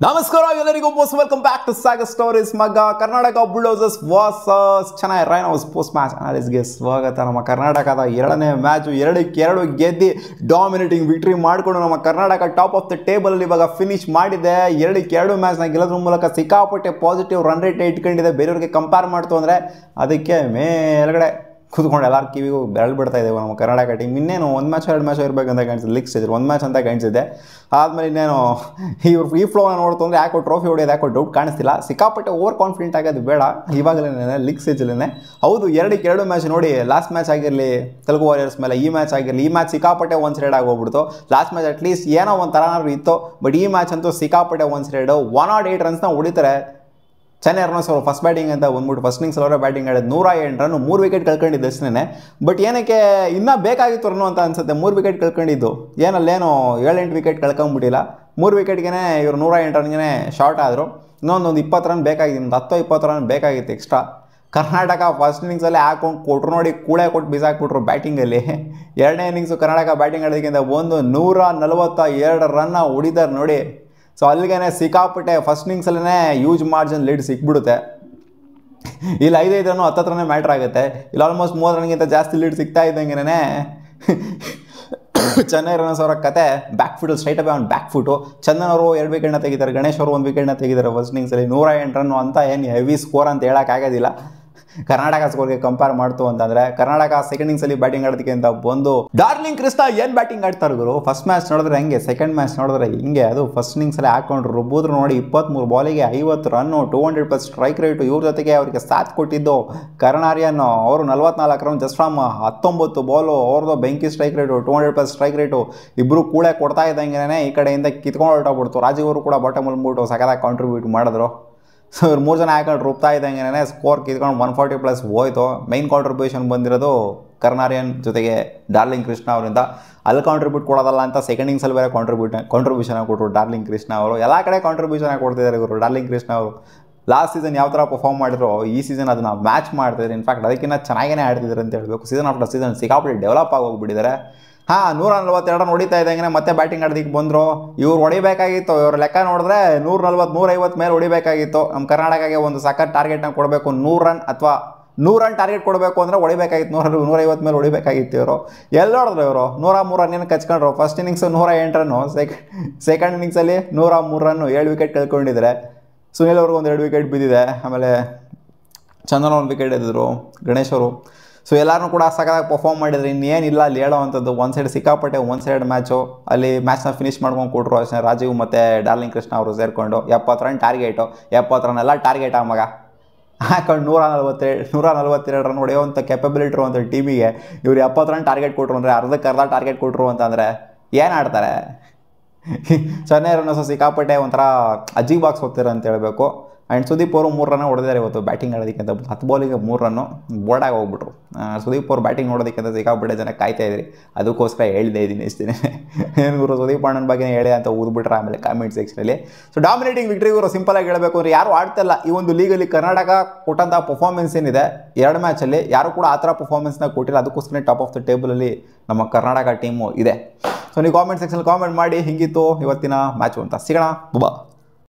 ನಮಸ್ಕಾರ ಎಲ್ಲರಿಗೂ welcome back to Sagar Stories ಮಗ Karnataka Bulldozers versus Chennai Rhinos post match ಅನಾಲಿಸ್ಗೆ ಸ್ವಾಗತ. ನಮ್ಮ ಕರ್ನಾಟಕದ ಎರಡನೇ ಮ್ಯಾಚು 2-2 ಗೆದ್ದು ಡಾಮಿನೇಟಿಂಗ್ ವಿಕ್ಟ್ರಿ ಮಾಡಿಕೊಂಡು ನಮ್ಮ Karnataka top of the table ಇವಾಗ ಫಿನಿಶ್ ಮಾಡಿದೆ. 2-2 ಮ್ಯಾಚ್ನ ಗೆಲ್ಲೋದ್ರ ಮೂಲಕ ಸಿಕ್ಕಾಪಟ್ಟೆ ಪಾಸಿಟಿವ್ ರನ್ ರೇಟ್ ಇಟ್ಕೊಂಡಿದೆ. ಬೇರೆಯವ್ರಿಗೆ ಕಂಪೇರ್ ಮಾಡ್ತು ಅಂದರೆ ಅದಕ್ಕೆ ಮೇಲ್ಗಡೆ ಕೂತ್ಕೊಂಡು ಎಲ್ಲರೂ ಕಿವಿಗೂ ಬೆರಳು ಬಿಡ್ತಾ ಇದ್ದೇವೆ ನಮ್ಮ ಕರ್ನಾಟಕ ಟೀಮ್. ಇನ್ನೇನು 1 ಮ್ಯಾಚ್ 2 ಮ್ಯಾಚ್ ಇರಬೇಕಂತ ಕಾಣಿಸಿದೆ. ಲೀಗ್ ಸ್ಟೇಜ್ 1 ಮ್ಯಾಚ್ ಅಂತ ಕಾಣಿಸಿದೆ. ಆದಮೇಲೆ ಇನ್ನೇನು ಈ ಫ್ಲೋನ ನೋಡ್ತು ಅಂದರೆ ಯಾಕೋ ಟ್ರೋಫಿ ಹೊಡೆಯೋದು ಯಾಕೋ ಡೌಟ್ ಕಾಣಿಸ್ತಿಲ್ಲ. ಸಿಕ್ಕಾಪಟ್ಟೆ ಓವರ್ ಕಾನ್ಫಿಡೆಂಟ್ ಆಗೋದು ಬೇಡ ಇವಾಗಲೇ ಲೀಗ್ ಸ್ಟೇಜಲ್ಲೇ. ಹೌದು 2-2 ಮ್ಯಾಚ್ ನೋಡಿ, ಲಾಸ್ಟ್ ಮ್ಯಾಚ್ ಆಗಿರಲಿ ತೆಲುಗು ವಾರಿಯರ್ಸ್ ಮೇಲೆ, ಈ ಮ್ಯಾಚ್ ಆಗಿರಲಿ, ಈ ಮ್ಯಾಚ್ ಸಿಕ್ಕಾಪಟ್ಟೆ ಒನ್ ಸೈಡ್ ಆಗೋಗ್ಬಿಡ್ತು. ಲಾಸ್ಟ್ ಮ್ಯಾಚ್ ಅಟ್ಲೀಸ್ಟ್ ಏನೋ ಒಂದು ಥರನಾದ್ರು ಇತ್ತು, ಬಟ್ ಈ ಮ್ಯಾಚ್ ಅಂತೂ ಸಿಕ್ಕಾಪಟ್ಟೆ ಒನ್ ಸೈಡ್. 108 ರನ್ಸ್ನ ಹೊಡಿತಾರೆ ಚೆನ್ನೈ ರನ್ನರ್ಸ್ ಅವರು. ಫಸ್ಟ್ ಬ್ಯಾಟಿಂಗ್ ಅಂತ ಬಂದ್ಬಿಟ್ಟು ಫಸ್ಟ್ ಇನ್ನಿಂಗ್ಸ್ ಅವರೇ ಬ್ಯಾಟಿಂಗ್ ಆಡಿದ್ದು 108 ರನ್, 3 ವಿಕೆಟ್ ಕಳ್ಕೊಂಡಿದ್ದು ಅಷ್ಟೇ. ಬಟ್ ಏನಕ್ಕೆ ಇನ್ನೂ ಬೇಕಾಗಿತ್ತು ರನ್ನು ಅಂತ ಅನ್ಸುತ್ತೆ. 3 ವಿಕೆಟ್ ಕಳ್ಕೊಂಡಿದ್ದು ಏನಲ್ಲೇನು 7-8 ವಿಕೆಟ್ ಕಳ್ಕೊಂಬಿಟ್ಟಿಲ್ಲ. 3 ವಿಕೆಟ್ಗೆ ಇವರು 108 ರನ್ಗೆ ಶಾರ್ಟ್ ಆದರು. ಇನ್ನೊಂದು 20 ರನ್ ಬೇಕಾಗಿತ್ತು, 10-20 ರನ್ ಬೇಕಾಗಿತ್ತು ಎಕ್ಸ್ಟ್ರಾ. ಕರ್ನಾಟಕ ಫಸ್ಟ್ ಇನ್ನಿಂಗ್ಸಲ್ಲೇ ಹಾಕೊಂಡು ಕೊಟ್ಟರು ನೋಡಿ, ಕೂಳೆ ಕೊಟ್ಟು ಬಿಸಾಕ್ಬಿಟ್ರು ಬ್ಯಾಟಿಂಗಲ್ಲಿ. ಎರಡನೇ ಇನ್ನಿಂಗ್ಸು ಕರ್ನಾಟಕ ಬ್ಯಾಟಿಂಗ್ ಆಡೋದಕ್ಕಿಂತ 142 ರನ್ನ ಹೊಡಿತಾರೆ ನೋಡಿ. ಸೊ ಅಲ್ಲಿಗೆ ಸಿಕ್ಕಾಪಟ್ಟೆ ಫಸ್ಟ್ ಇನ್ನಿಂಗ್ಸಲ್ಲೇ ಹ್ಯೂಜ್ ಮಾರ್ಜಿನ್ ಲೀಡ್ ಸಿಕ್ಬಿಡುತ್ತೆ. ಇಲ್ಲಿ 5-5 ರನ್ನು 10 ರನ್ನೇ ಮ್ಯಾಟ್ರ್ ಆಗುತ್ತೆ. ಇಲ್ಲಿ ಆಲ್ಮೋಸ್ಟ್ 30 ರನ್ಗಿಂತ ಜಾಸ್ತಿ ಲೀಡ್ ಸಿಗ್ತಾ ಇದ್ದಂಗೆ ಚೆನ್ನೈ ರನ್ನರ್ಸ್ ಅವರ ಕತೆ ಬ್ಯಾಕ್ ಫುಟಲ್ಲಿ straight up on back foot. Chandan ಅವರು 2 ವಿಕೆಟ್ನ ತೆಗಿತಾರೆ, ಗಣೇಶ್ ಅವರು 1 ವಿಕೆಟ್ನ ತೆಗಿತಾರೆ ಫಸ್ಟ್ ಇನ್ನಿಂಗ್ಸಲ್ಲಿ. 108 ರನ್ನು ಅಂತ ಏನು ಹೆವಿ ಸ್ಕೋರ್ ಅಂತ ಹೇಳೋಕ್ಕಾಗೋದಿಲ್ಲ ಕರ್ನಾಟಕ ಸ್ಕೋರ್ಗೆ ಕಂಪೇರ್ ಮಾಡ್ತು ಅಂತಂದರೆ. ಕರ್ನಾಟಕ ಸೆಕೆಂಡ್ ಇನ್ನಿಂಗ್ಸಲ್ಲಿ ಬ್ಯಾಟಿಂಗ್ ಆಡೋದಕ್ಕೆ ಅಂತ ಬಂದು ಡಾರ್ಲಿಂಗ್ ಕೃಷ್ಣ ಏನು ಬ್ಯಾಟಿಂಗ್ ಆಡ್ತಾರೆ ಗುರು. ಫಸ್ಟ್ ಮ್ಯಾಚ್ ನೋಡಿದ್ರೆ ಹೆಂಗೆ, ಸೆಕೆಂಡ್ ಮ್ಯಾಚ್ ನೋಡಿದ್ರೆ ಹಿಂಗೆ. ಅದು ಫಸ್ಟ್ ಇನ್ನಿಂಗ್ಸಲ್ಲಿ ಹಾಕೊಂಡ್ರು ರುಬ್ಬಿದ್ರು ನೋಡಿ. 23 ಬಾಲಿಗೆ 50 ರನ್ನು, 200+ ಸ್ಟ್ರೈಕ್ ರೇಟು. ಇವ್ರ ಜೊತೆಗೆ ಅವರಿಗೆ ಸಾಥ್ ಕೊಟ್ಟಿದ್ದು ಕರ್ನಾರಿಯನ್ ಅವರು 44 ರನ್ ಜಸ್ಟ್ ಫ್ರಮ್ 19 ಬಾಲು. ಅವ್ರದ್ದು ಬೆಂಕಿ ಸ್ಟ್ರೈಕ್ ರೇಟು, 200+ ಸ್ಟ್ರೈಕ್ ರೇಟು. ಇಬ್ಬರು ಕೂಳೆ ಕೊಡ್ತಾ ಇದ್ದಂಗೆ ಈ ಕಡೆಯಿಂದ ಕಿತ್ಕೊಂಡು ಹೊರಟೋಗ್ಬಿಡ್ತು. ರಾಜೀವ್ ಅವರು ಕೂಡ ಬಾಟಮಲ್ಲಿ ಬಂದ್ಬಿಟ್ಟು ಸಖತ್ತಾಗಿ ಕಾಂಟ್ರಿಬ್ಯೂಟ್ ಮಾಡಿದ್ರು. ಸೊ ಇವ್ರು 3 ಜನ ಹಾಕೊಂಡು ರುಬ್ತಾ ಇದ್ದಂಗೆ ಸ್ಕೋರ್ ಕಿತ್ಕೊಂಡು 140+ ಹೋಯ್ತು. ಮೈನ್ ಕಾಂಟ್ರಿಬ್ಯೂಷನ್ ಬಂದಿರೋದು ಕರ್ನಾರಿಯನ್ ಜೊತೆಗೆ ಡಾರ್ಲಿಂಗ್ ಕೃಷ್ಣ ಅವರಿಂದ. ಅಲ್ಲಿ ಕಾಂಟ್ರಿಬ್ಯೂಟ್ ಕೊಡೋದಲ್ಲ ಅಂತ ಸೆಕೆಂಡ್ ಇನ್ನಿಂಗ್ಸಲ್ಲಿ ಬೇರೆ ಕಾಂಟ್ರಿಬ್ಯೂಷನ್ ಕೊಟ್ಟರು ಡಾರ್ಲಿಂಗ್ ಕೃಷ್ಣ ಅವರು. ಎಲ್ಲ ಕಡೆ ಕಾಂಟ್ರಿಬ್ಯೂಷನ್ ಕೊಡ್ತಿದ್ದಾರೆ ಇವರು ಡಾರ್ಲಿಂಗ್ ಕೃಷ್ಣ ಅವರು. ಲಾಸ್ಟ್ ಸೀಸನ್ ಯಾವ ಥರ ಪರ್ಫಾರ್ಮ್ ಮಾಡಿದ್ರು, ಈ ಸೀಸನ್ ಅದನ್ನು ಮ್ಯಾಚ್ ಮಾಡ್ತಿದ್ದಾರೆ. ಇನ್ಫ್ಯಾಕ್ಟ್ ಅದಕ್ಕಿಂತ ಚೆನ್ನಾಗೇ ಆಡ್ತಿದ್ದಾರೆ ಅಂತ ಹೇಳಬೇಕು. ಸೀಸನ್ ಆಫ್ಟರ್ ಸೀಸನ್ ಸಿಕ್ಕಾಪಟ್ಟೆ ಡೆವಲಪ್ ಆಗಿ ಹೋಗ್ಬಿಟ್ಟಿದ್ದಾರೆ. 142 ರನ್ ಹೊಡಿತಾ ಇದ್ದಂಗೆ ಮತ್ತೆ ಬ್ಯಾಟಿಂಗ್ ಆಡೋದಕ್ಕೆ ಬಂದರು. ಇವ್ರು ಹೊಡಿಬೇಕಾಗಿತ್ತು, ಇವ್ರ ಲೆಕ್ಕ ನೋಡಿದ್ರೆ 140, 150 ಮೇಲೆ ಹೊಡಿಬೇಕಾಗಿತ್ತು. ನಮ್ಮ ಕರ್ನಾಟಕಕ್ಕೆ ಒಂದು ಸಖತ್ ಟಾರ್ಗೆಟ್ನ ಕೊಡಬೇಕು. 100 ರನ್ ಅಥವಾ 100 ರನ್ ಟಾರ್ಗೆಟ್ ಕೊಡಬೇಕು ಅಂದರೆ ಹೊಡಿಬೇಕಾಗಿತ್ತು. 150 ಮೇಲೆ ಹೊಡಿಬೇಕಾಗಿತ್ತು ಇವರು. ಎಲ್ಲಿ ಹೊಡೆದ್ರು ಇವರು 103 ರನ್ ಕಚ್ಕೊಂಡ್ರು. ಫಸ್ಟ್ ಇನ್ನಿಂಗ್ಸ್ 108 ರನ್ನು, ಸೆಕೆಂಡ್ ಇನ್ನಿಂಗ್ಸಲ್ಲಿ 103 ರನ್ನು, 7 ವಿಕೆಟ್ ಕಳ್ಕೊಂಡಿದ್ದಾರೆ. ಸುನಿಲ್ ಅವ್ರಿಗೆ 2 ವಿಕೆಟ್ ಬಿದ್ದಿದೆ. ಆಮೇಲೆ ಚಂದನ್ 1 ವಿಕೆಟ್ ಎದ್ದಿದ್ರು, ಗಣೇಶ್ ಅವರು. ಸೊ ಎಲ್ಲರೂ ಕೂಡ ಸಖತ್ತಾಗಿ ಪರ್ಫಾರ್ಮ್ ಮಾಡಿದ್ರು. ಇನ್ನೇನಿಲ್ಲ ಅಲ್ಲಿ ಹೇಳೋ ಅಂಥದ್ದು. ಒನ್ ಸೈಡ್ ಸಿಕ್ಕಾಪಟ್ಟೆ ಒನ್ ಸೈಡ್ ಮ್ಯಾಚು. ಅಲ್ಲಿ ಮ್ಯಾಚ್ನ ಫಿನಿಶ್ ಮಾಡ್ಕೊಂಡು ಕೊಟ್ಟರು ಅಷ್ಟೇ ರಾಜೀವ್ ಮತ್ತು ಡಾರ್ಲಿಂಗ್ ಕೃಷ್ಣ ಅವರು ಸೇರಿಕೊಂಡು. 70 ರನ್ ಟಾರ್ಗೆಟು. 70 ರನ್ ಎಲ್ಲ ಟಾರ್ಗೆಟ್ ಆ ಮಗ ಹಾಕೊಂಡು 142 ರನ್ ಹೊಡೆಯುವಂಥ ಕೆಪಬಿಲಿಟಿ ಇರುವಂಥ ಟೀಮಿಗೆ ಇವ್ರು 70 ರನ್ ಟಾರ್ಗೆಟ್ ಕೊಟ್ಟರು ಅಂದರೆ ಅರ್ಧಕ್ಕೆ ಟಾರ್ಗೆಟ್ ಕೊಟ್ಟರು ಅಂತಂದರೆ ಏನು ಆಡ್ತಾರೆ. ಚೆನ್ನೈ ರನ್ನರ್ಸು ಸಿಕ್ಕಾಪಟ್ಟೆ ಒಂಥರ ಅಜೀಬಾಗಿ ಹೋಗ್ತಾರೆ ಅಂತ ಹೇಳಬೇಕು. ಆ್ಯಂಡ್ ಸುದೀಪ್ ಅವರು 3 ರನ್ ಹೊಡೆದಿದ್ದಾರೆ ಇವತ್ತು ಬ್ಯಾಟಿಂಗ್ ಆಡೋದಕ್ಕೆ ಅಂತ. 10 ಬಾಲಿಗೆ 3 ರನ್ನು ಬೋರ್ಡಾಗಿ ಹೋಗ್ಬಿಟ್ರು. ಸುದೀಪ್ ಅವರು ಬ್ಯಾಟಿಂಗ್ ನೋಡೋದಕ್ಕೆ ಅಂತ ಸಿಕ್ಕಾಪಟ್ಟೆ ಜನ ಕಾಯ್ತಾ ಇದ್ರಿ. ಅದಕ್ಕೋಸ್ಕರ ಹೇಳಿದೆ ಇದ್ದೀನಿ ಇಷ್ಟೇ. ಏನು ಗುರು ಸುದೀಪ್ ಅಣ್ಣನ ಬಗ್ಗೆ ಹೇಳಿ ಅಂತ ಓದ್ಬಿಟ್ರೆ ಆಮೇಲೆ ಕಾಮೆಂಟ್ ಸೆಕ್ಷನಲ್ಲಿ. ಸೊ ಡಾಮಿನೇಟಿಂಗ್ ವಿಕ್ಟ್ರಿ ಗುರು. ಸಿಂಪಲಾಗಿ ಹೇಳಬೇಕು ಅಂದರೆ ಯಾರು ಆಡ್ತಿಲ್ಲ ಈ ಒಂದು ಲೀಗಲ್ಲಿ. ಕರ್ನಾಟಕ ಕೊಟ್ಟಂಥ ಪರ್ಫಾರ್ಮೆನ್ಸ್ ಏನಿದೆ 2 ಮ್ಯಾಚಲ್ಲಿ ಯಾರು ಕೂಡ ಆ ಥರ ಪರ್ಫಾರ್ಮೆನ್ಸ್ನ ಕೊಟ್ಟಿಲ್ಲ. ಅದಕ್ಕೋಸ್ಕರ ಟಾಪ್ ಆಫ್ ದ ಟೇಬಲಲ್ಲಿ ನಮ್ಮ ಕರ್ನಾಟಕ ಟೀಮು ಇದೆ. ಸೊ ನೀವು ಕಾಮೆಂಟ್ ಸೆಕ್ಷನಲ್ಲಿ ಕಾಮೆಂಟ್ ಮಾಡಿ ಹಿಂಗಿತ್ತು ಇವತ್ತಿನ ಮ್ಯಾಚು ಅಂತ. ಸಿಗೋಣ, ಬಾ.